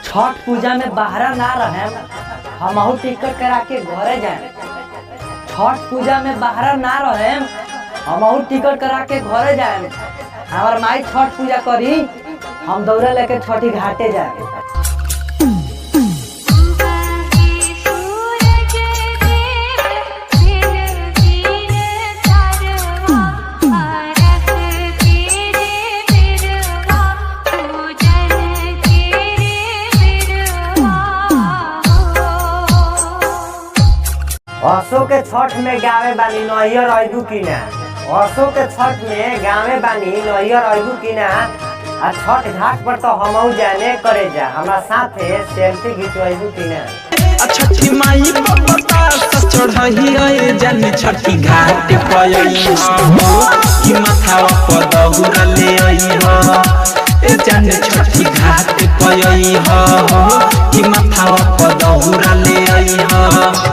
छठ पूजा में बाहर ना रहे, हम टिकट करा के घरे जाए। छठ पूजा में बाहर ना रहे, हम टिकट करा के घरे जाए। हमार माई छठ पूजा करी, हम दौड़ा लेके छठी घाटे जाए। असो के छठ में गावे बानी नैहर अइबू की ना। असो के छठ में गावे बानी नैहर अइबू की ना। आ छठ घाट पर तो हमहू जाने करे जा, हमरा साथे सेल्फी खिंचवाइबू की ना। छठी माई पपता चढ़ही आए जानी छठी घाट पयई हो कि माथावा पर दहुरा ले आई हो। ए जानी छठी घाट पयई हो कि माथावा पर दहुरा ले आई हो।